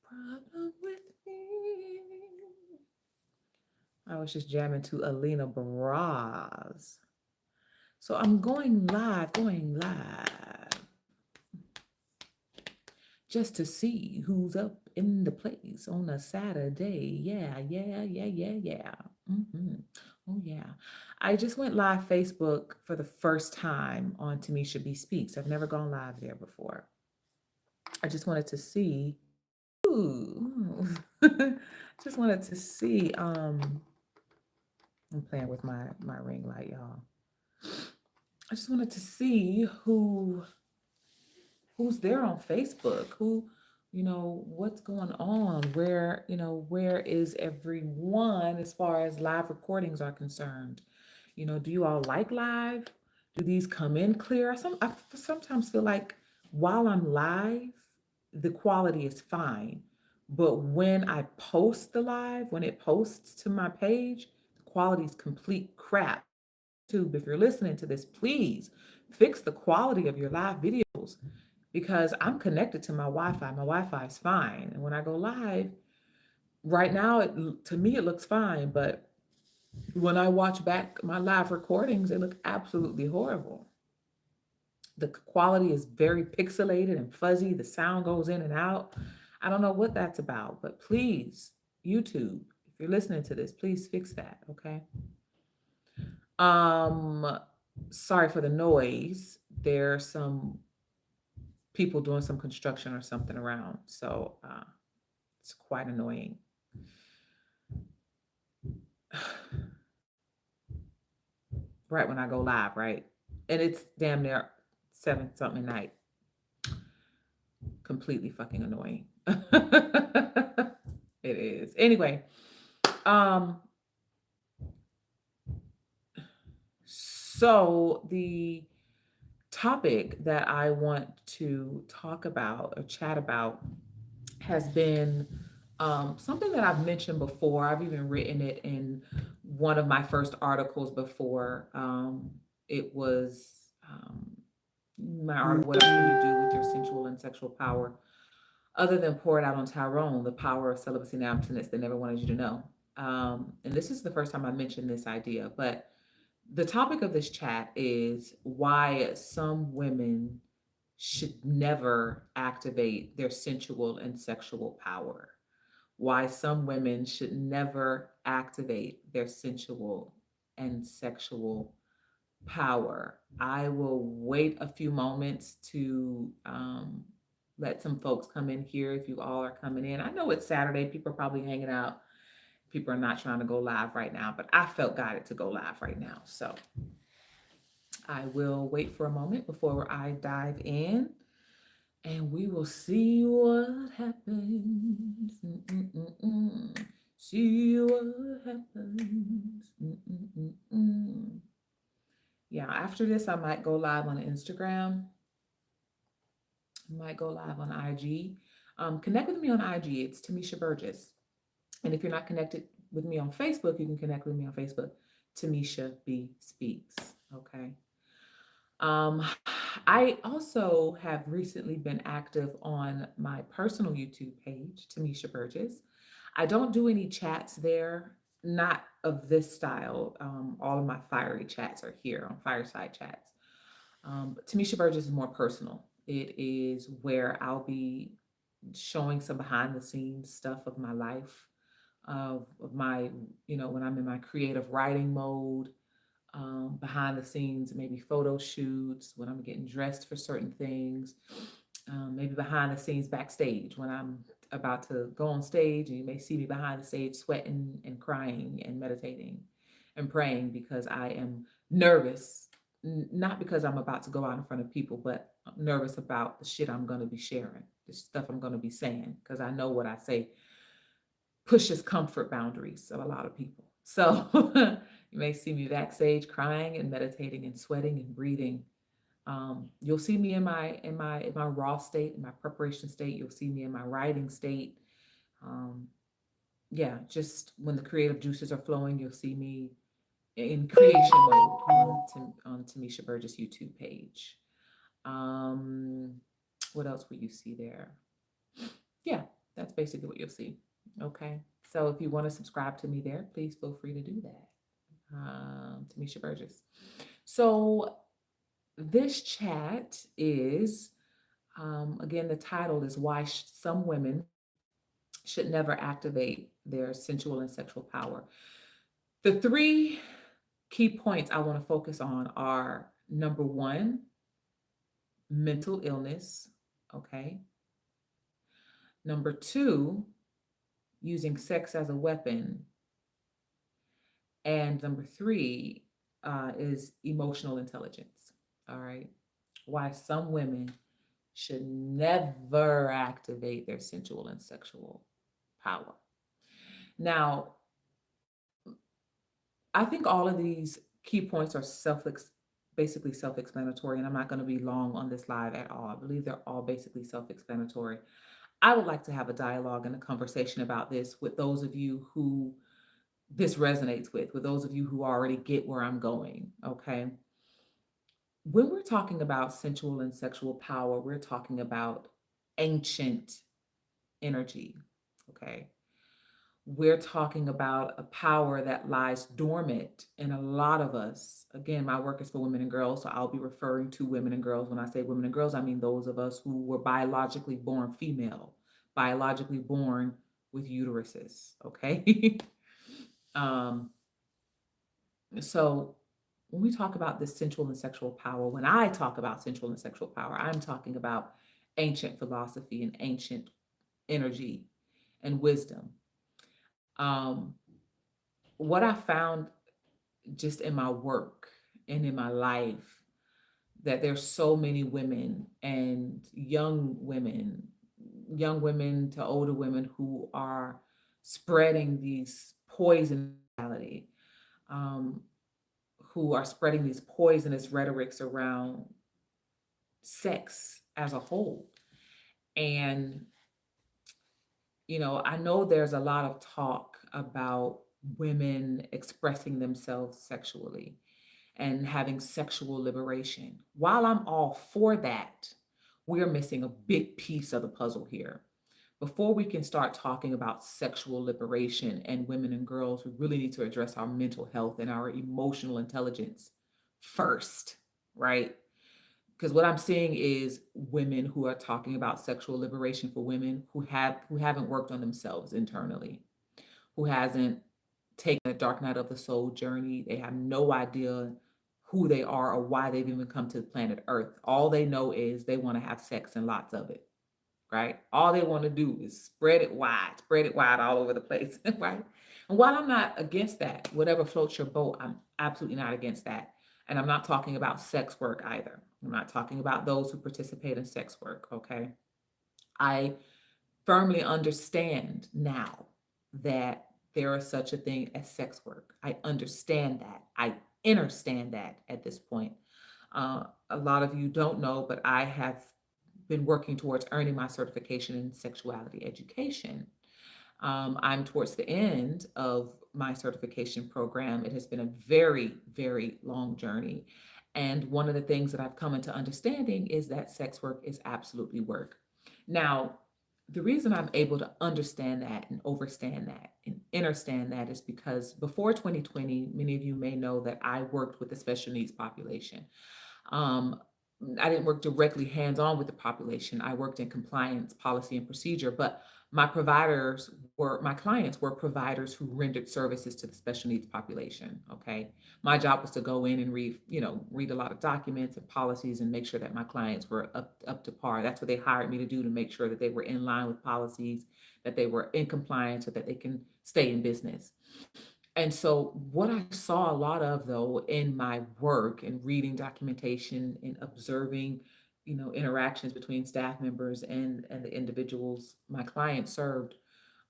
Problem with me. I was just jamming to Alina Baraz. So I'm going live, just to see who's up in the place on a Saturday. Yeah, yeah, yeah, yeah, yeah. hmm Oh, yeah. I just went live Facebook for the first time on Timmésha B Speaks. I've never gone live there before. I just wanted to see. Ooh. Just wanted to see. I'm playing with my ring light, y'all. I just wanted to see who's there on Facebook, what's going on, where is everyone as far as live recordings are concerned. Do you all like live? Do these come in clear? I sometimes feel like while I'm live, the quality is fine. But when I post the live, when it posts to my page, the quality is complete crap. YouTube, if you're listening to this, please fix the quality of your live videos because I'm connected to my Wi-Fi. My Wi-Fi is fine. And when I go live, right now, to me, it looks fine. But when I watch back my live recordings, they look absolutely horrible. The quality is very pixelated and fuzzy. The sound goes in and out. I don't know what that's about, but please, YouTube, if you're listening to this, please fix that, okay? Um, Sorry for the noise. There's some people doing some construction or something around, so it's quite annoying. Right when I go live, right, and it's damn near 7 something at night. Completely fucking annoying. It is. Anyway, um, so the topic that I want to talk about or chat about has been something that I've mentioned before. I've even written it in one of my first articles before. It was my article, What Else Can You Do with Your Sensual and Sexual Power? Other than pour it out on Tyrone, the power of celibacy and abstinence they never wanted you to know. And this is the first time I mentioned this idea, but the topic of this chat is why some women should never activate their sensual and sexual power. Why some women should never activate their sensual and sexual power. I will wait a few moments to let some folks come in here if you all are coming in. I know it's Saturday, people are probably hanging out. People are not trying to go live right now, but I felt guided to go live right now. So I will wait for a moment before I dive in and we will see what happens. Mm-mm-mm-mm. See what happens. Mm-mm-mm-mm. Yeah, after this, I might go live on Instagram. I might go live on IG. Connect with me on IG. It's Timmésha Burgess. And if you're not connected with me on Facebook, you can connect with me on Facebook. Timmésha B Speaks. Okay. Um, I also have recently been active on my personal YouTube page, Timmésha Burgess. I don't do any chats there, not of this style. All of my fiery chats are here on Fireside chats. But Timmésha Burgess is more personal. It is where I'll be showing some behind the scenes stuff of my life, of my, when I'm in my creative writing mode, behind the scenes, maybe photo shoots, when I'm getting dressed for certain things, maybe behind the scenes backstage when I'm about to go on stage, and you may see me behind the stage sweating and crying and meditating and praying because I am nervous, not because I'm about to go out in front of people, but I'm nervous about the shit I'm going to be sharing, the stuff I'm going to be saying, because I know what I say pushes comfort boundaries of a lot of people. So you may see me backstage crying and meditating and sweating and breathing. You'll see me in my raw state, in my preparation state. You'll see me in my writing state. Um, yeah, just when the creative juices are flowing, you'll see me in creation mode on Timmésha Burgess YouTube page. Um, what else will you see there? Yeah, that's basically what you'll see. Okay. So if you want to subscribe to me there, please feel free to do that. Timmésha Burgess. So this chat is, again, the title is Why Some Women Should Never Activate Their Sensual and Sexual Power. The three key points I want to focus on are number one, mental illness. Okay. Number two, using sex as a weapon. And number three is emotional intelligence. All right. Why some women should never activate their sensual and sexual power. Now, I think all of these key points are basically self-explanatory, and I'm not going to be long on this live at all. I believe they're all basically self-explanatory. I would like to have a dialogue and a conversation about this with those of you who this resonates with those of you who already get where I'm going. Okay. When we're talking about sensual and sexual power, we're talking about ancient energy. Okay. We're talking about a power that lies dormant in a lot of us. Again, my work is for women and girls, so I'll be referring to women and girls. When I say women and girls, I mean those of us who were biologically born female, biologically born with uteruses. Okay. um, so when we talk about this sensual and sexual power, when I talk about sensual and sexual power, I'm talking about ancient philosophy and ancient energy and wisdom. Um, what I found just in my work and in my life, that there's so many women and young women to older women who are spreading these poisonality, um, who are spreading these poisonous rhetorics around sex as a whole. And, I know there's a lot of talk about women expressing themselves sexually and having sexual liberation. While I'm all for that, we're missing a big piece of the puzzle here. Before we can start talking about sexual liberation and women and girls, we really need to address our mental health and our emotional intelligence first, right? Because what I'm seeing is women who are talking about sexual liberation for women who haven't worked on themselves internally, who hasn't taken a dark night of the soul journey. They have no idea who they are or why they've even come to the planet Earth. All they know is they want to have sex and lots of it, right? All they want to do is spread it wide all over the place, right? And while I'm not against that, whatever floats your boat, I'm absolutely not against that. And I'm not talking about sex work either. I'm not talking about those who participate in sex work, okay? I firmly understand now that there is such a thing as sex work. I understand that. I understand that at this point. A lot of you don't know, but I have been working towards earning my certification in sexuality education. I'm towards the end of my certification program. It has been a very, very long journey. And one of the things that I've come into understanding is that sex work is absolutely work. Now, the reason I'm able to understand that and overstand that and understand that is because before 2020, many of you may know that I worked with the special needs population. Um, I didn't work directly hands on with the population. I worked in compliance, policy, and procedure, but my clients were providers who rendered services to the special needs population. Okay. My job was to go in and read a lot of documents and policies and make sure that my clients were up to par. That's what they hired me to do, to make sure that they were in line with policies, that they were in compliance so that they can stay in business. And so, what I saw a lot of, though, in my work and reading documentation and observing, interactions between staff members and the individuals my clients served,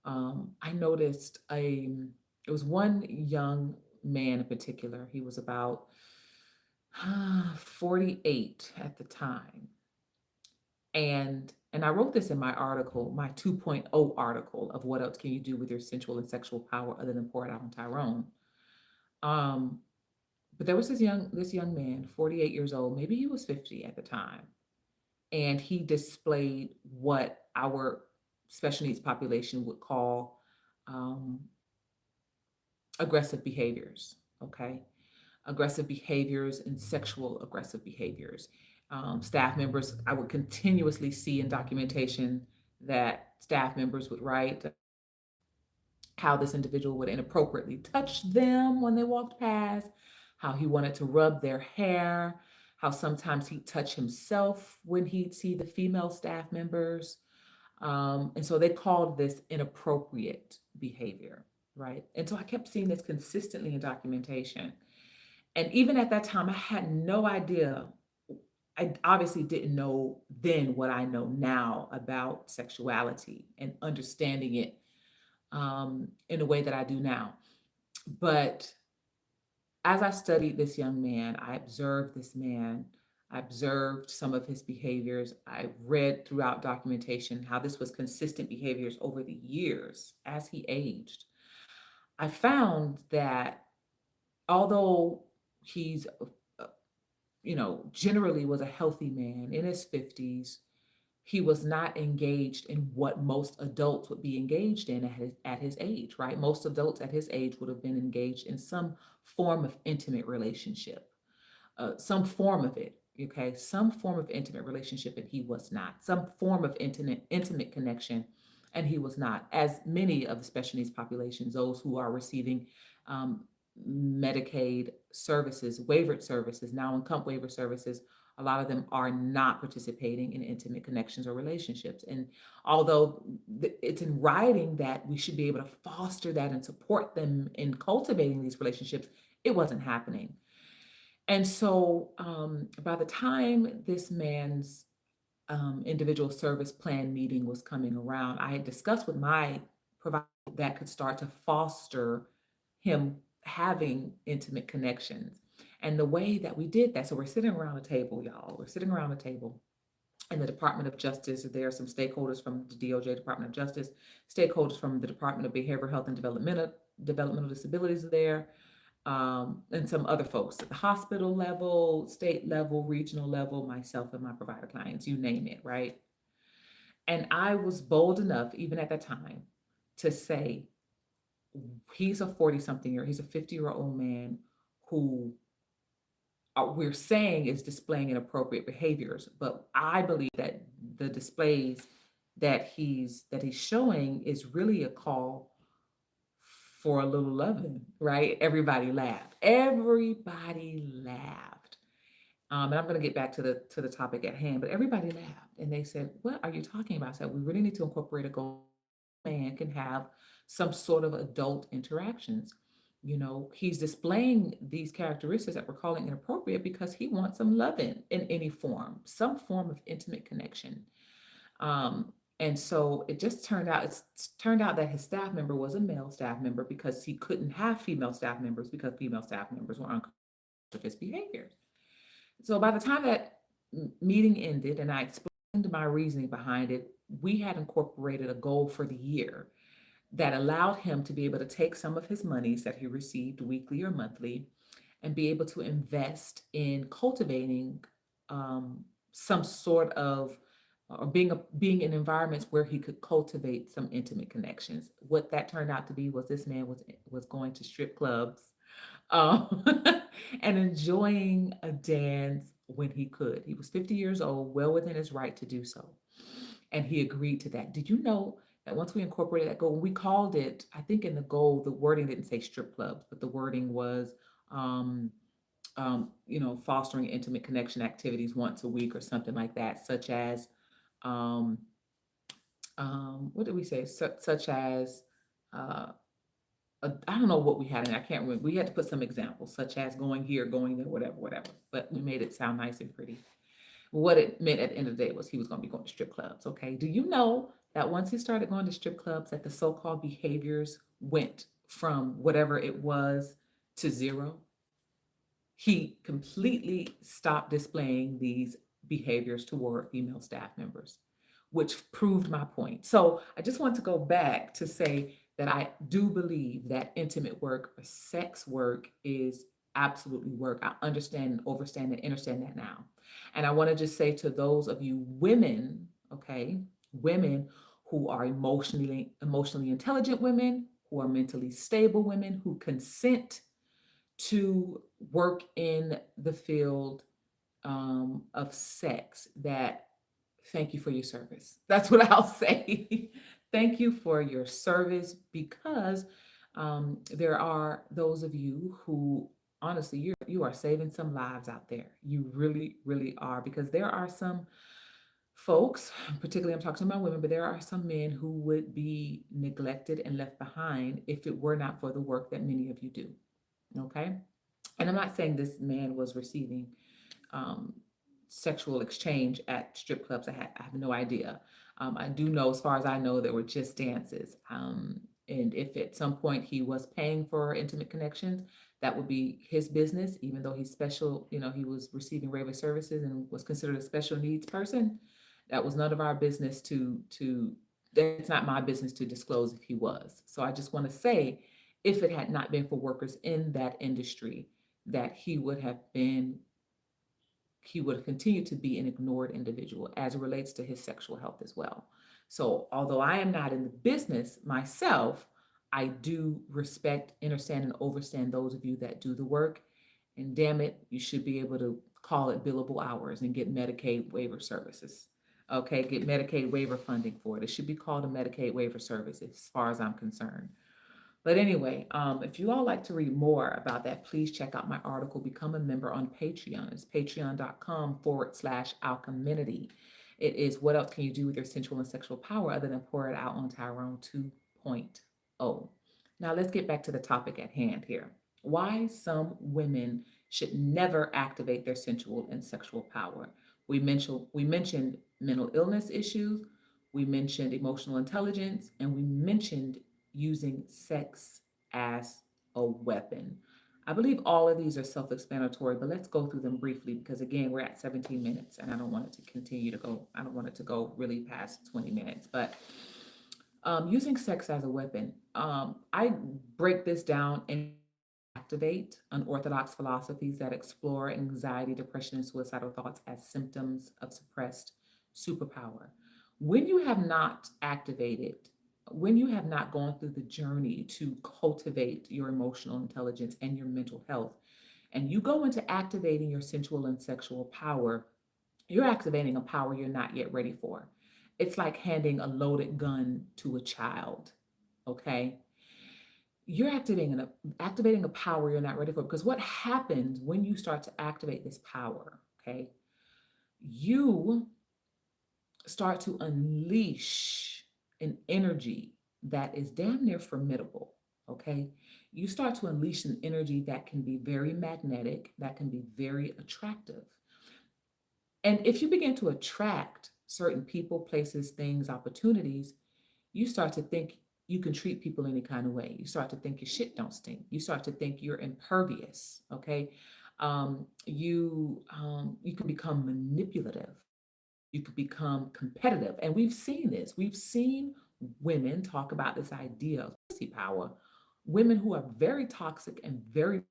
I noticed it was one young man in particular. He was about 48 at the time, and I wrote this in my article, my 2.0 article of what else can you do with your sensual and sexual power other than pour it out on Tyrone. But there was this young man, 48 years old, maybe he was 50 at the time, and he displayed what our special needs population would call um, aggressive behaviors. Okay, aggressive behaviors and sexual aggressive behaviors. Staff members, I would continuously see in documentation that staff members would write how this individual would inappropriately touch them when they walked past, how he wanted to rub their hair, how sometimes he'd touch himself when he'd see the female staff members. And so they called this inappropriate behavior, right? And so I kept seeing this consistently in documentation. And even at that time, I had no idea. I obviously didn't know then what I know now about sexuality and understanding it in a way that I do now. But as I studied this young man, I observed this man. I observed some of his behaviors. I read throughout documentation how this was consistent behaviors over the years as he aged. I found that although he's generally was a healthy man in his 50s, he was not engaged in what most adults would be engaged in at his age, right? Most adults at his age would have been engaged in some form of intimate relationship, some form of it, okay? Some form of intimate relationship, and he was not. Some form of intimate connection, and he was not. As many of the special needs populations, those who are receiving um, Medicaid services, waivered services, now income waiver services, a lot of them are not participating in intimate connections or relationships. And although it's in writing that we should be able to foster that and support them in cultivating these relationships, it wasn't happening. And so by the time this man's individual service plan meeting was coming around, I had discussed with my provider that could start to foster him having intimate connections. And the way that we did that, so we're sitting around a table, y'all. We're sitting around a table in the Department of Justice. There are some stakeholders from the DOJ, Department of Justice, stakeholders from the Department of Behavioral Health and Developmental Disabilities are there, and some other folks at the hospital level, state level, regional level, myself and my provider clients, you name it, right? And I was bold enough, even at that time, to say, he's a 40 something year, he's a 50-year-old man who we're saying is displaying inappropriate behaviors, but I believe that the displays that he's showing is really a call for a little loving, right? Everybody laughed. Everybody laughed. And I'm going to get back to the topic at hand, but everybody laughed and they said, "What are you talking about?" I said, "We really need to incorporate a goal. Man can have some sort of adult interactions. He's displaying these characteristics that we're calling inappropriate because he wants some loving in any form, some form of intimate connection." And so it just turned out that his staff member was a male staff member because he couldn't have female staff members because female staff members were uncomfortable with his behaviors. So by the time that meeting ended and I explained my reasoning behind it, we had incorporated a goal for the year that allowed him to be able to take some of his monies that he received weekly or monthly and be able to invest in cultivating some sort of or being in environments where he could cultivate some intimate connections. What that turned out to be was this man was going to strip clubs um, and enjoying a dance when he could. He was 50 years old, well within his right to do so, and he agreed to that. Did you know that once we incorporated that goal, we called it, I think in the goal, the wording didn't say strip clubs, but the wording was, um, fostering intimate connection activities once a week or something like that, such as, um, what did we say? Such as, uh, I don't know what we had, and I can't remember. We had to put some examples, such as going here, going there, whatever, whatever. But we made it sound nice and pretty. What it meant at the end of the day was he was going to be going to strip clubs. Okay. Do you know that once he started going to strip clubs, that the so-called behaviors went from whatever it was to zero? He completely stopped displaying these behaviors toward female staff members, which proved my point. So I just want to go back to say that I do believe that intimate work or sex work is absolutely work. I understand and overstand and understand that now. And I want to just say to those of you women, okay, women who are emotionally intelligent women, who are mentally stable women, who consent to work in the field of sex, that thank you for your service. That's what I'll say. Thank you for your service, because there are those of you who honestly you are saving some lives out there. You really, really are, because there are some folks, particularly I'm talking about women, but there are some men who would be neglected and left behind if it were not for the work that many of you do. Okay. And I'm not saying this man was receiving um, sexual exchange at strip clubs. I have no idea. I do know, as far as I know, there were just dances. And if at some point he was paying for intimate connections, that would be his business, even though he's special, he was receiving regular services and was considered a special needs person. That was none of our business that's not my business to disclose if he was. So I just want to say, if it had not been for workers in that industry, that he would continue to be an ignored individual as it relates to his sexual health as well. So, although I am not in the business myself, I do respect, understand, and overstand those of you that do the work. And damn it, you should be able to call it billable hours and get Medicaid waiver services. Okay, get Medicaid waiver funding for it. It should be called a Medicaid waiver service as far as I'm concerned. But anyway, if you all like to read more about that, please check out my article, Become a Member on Patreon. It's patreon.com/alcheminity. It is what else can you do with your sensual and sexual power other than pour it out on Tyrone 2.0. Now let's get back to the topic at hand here. Why some women should never activate their sensual and sexual power. We mentioned mental illness issues, we mentioned emotional intelligence, and we mentioned using sex as a weapon. I believe all of these are self explanatory, but let's go through them briefly because, again, we're at 17 minutes and I don't want it to continue to go, I don't want it to go really past 20 minutes. But using sex as a weapon, I break this down and activate unorthodox philosophies that explore anxiety, depression, and suicidal thoughts as symptoms of suppressed superpower. When you have not activated, when you have not gone through the journey to cultivate your emotional intelligence and your mental health, and you go into activating your sensual and sexual power, you're activating a power you're not yet ready for. It's like handing a loaded gun to a child, okay? You're activating a power you're not ready for, because what happens when you start to activate this power, okay? You start to unleash an energy that is damn near formidable, okay? You start to unleash an energy that can be very magnetic, that can be very attractive. And if you begin to attract certain people, places, things, opportunities, you start to think you can treat people any kind of way. You start to think your shit don't stink. You start to think you're impervious. Okay, you can become manipulative. You could become competitive, and we've seen this. We've seen women talk about this idea of pussy power. Women who are very toxic and very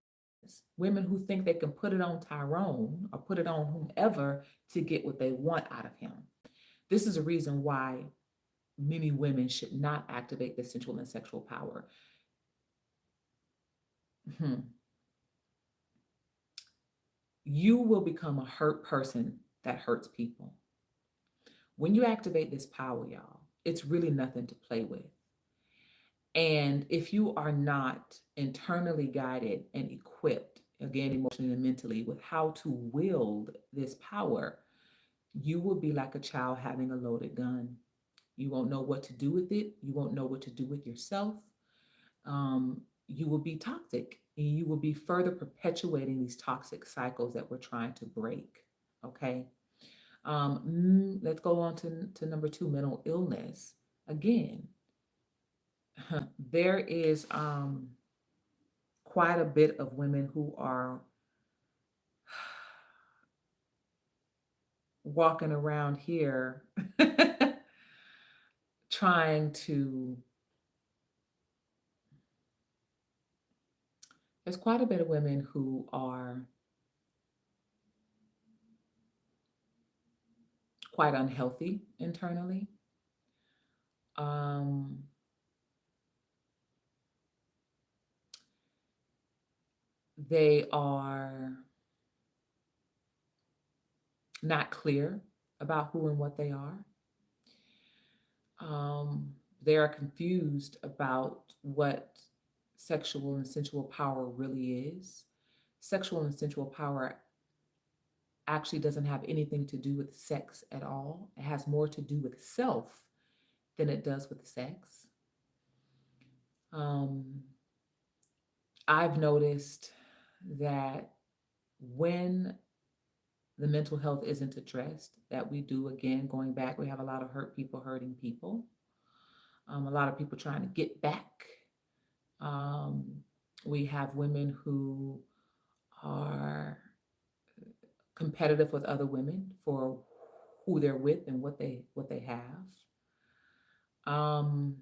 women who think they can put it on Tyrone or put it on whomever to get what they want out of him. This is a reason why many women should not activate their sensual and sexual power. Hmm. You will become a hurt person that hurts people. When you activate this power, y'all, it's really nothing to play with. And if you are not internally guided and equipped, again, emotionally and mentally, with how to wield this power, you will be like a child having a loaded gun. You won't know what to do with it. You won't know what to do with yourself. You will be toxic and you will be further perpetuating these toxic cycles that we're trying to break. Okay. Let's go on to number two, mental illness. Again, there is quite a bit of women who are walking around here trying to there's quite a bit of women who are quite unhealthy internally. Um, they are not clear about who and what they are. Um, they are confused about what sexual and sensual power really is. Sexual and sensual power actually doesn't have anything to do with sex at all. It has more to do with self than it does with sex. Um, I've noticed that when the mental health isn't addressed, that we do, again, going back, we have a lot of hurt people hurting people, a lot of people trying to get back. Um, we have women who are competitive with other women for who they're with and what they have. Um,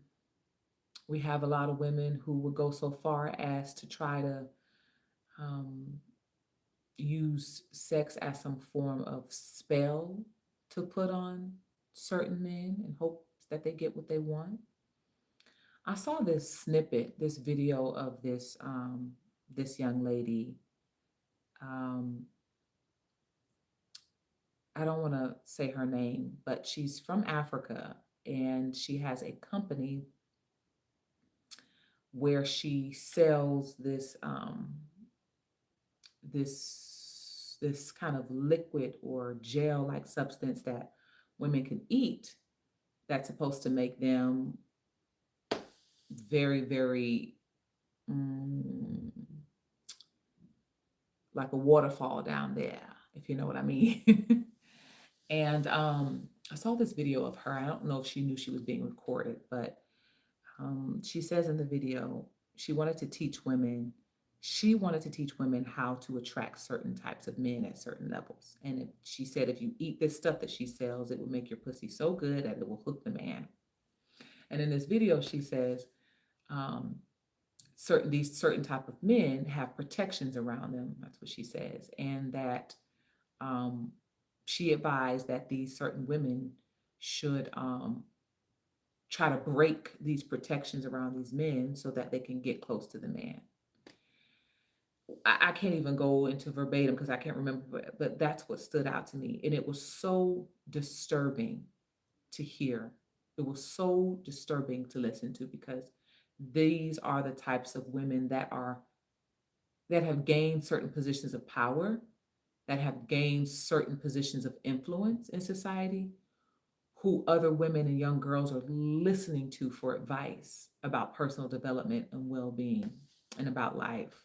we have a lot of women who would go so far as to try to um, use sex as some form of spell to put on certain men in hopes that they get what they want. I saw this snippet, this video of this young lady. Um, I don't want to say her name, but she's from Africa and she has a company where she sells this kind of liquid or gel like substance that women can eat that's supposed to make them very, very mm, like a waterfall down there, if you know what I mean. And I saw this video of her. I don't know if she knew she was being recorded, but she says in the video she wanted to teach women how to attract certain types of men at certain levels. And she said if you eat this stuff that she sells, it will make your pussy so good that it will hook the man. And in this video, she says um, certain type of men have protections around them. That's what she says, and that um, she advised that these certain women should try to break these protections around these men so that they can get close to the man. I can't even go into verbatim because I can't remember, but that's what stood out to me. And it was so disturbing to hear. It was so disturbing to listen to because these are the types of women that have gained certain positions of power, that have gained certain positions of influence in society, who other women and young girls are listening to for advice about personal development and well-being and about life.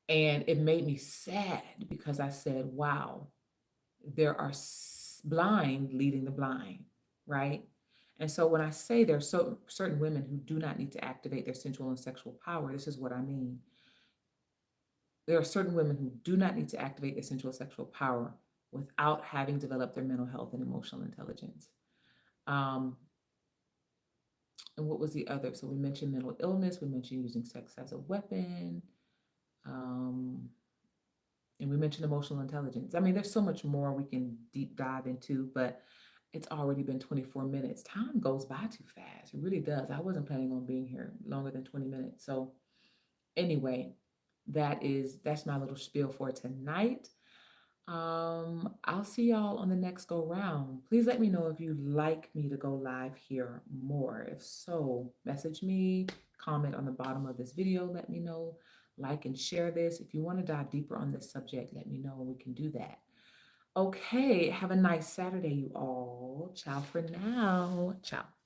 And it made me sad because I said, wow, there are blind leading the blind, right? And so when I say there are certain women who do not need to activate their sensual and sexual power, this is what I mean. There are certain women who do not need to activate their sensual sexual power without having developed their mental health and emotional intelligence. Um, and what was the other? So we mentioned mental illness, we mentioned using sex as a weapon, um, and we mentioned emotional intelligence. I mean, there's so much more we can deep dive into, but it's already been 24 minutes. Time goes by too fast. It really does. I wasn't planning on being here longer than 20 minutes. So anyway, that's my little spiel for tonight. I'll see y'all on the next go round. Please let me know if you'd like me to go live here more. If so, message me, comment on the bottom of this video, let me know, like and share this. If you want to dive deeper on this subject, let me know and we can do that. Okay, have a nice Saturday, you all. Ciao for now. Ciao.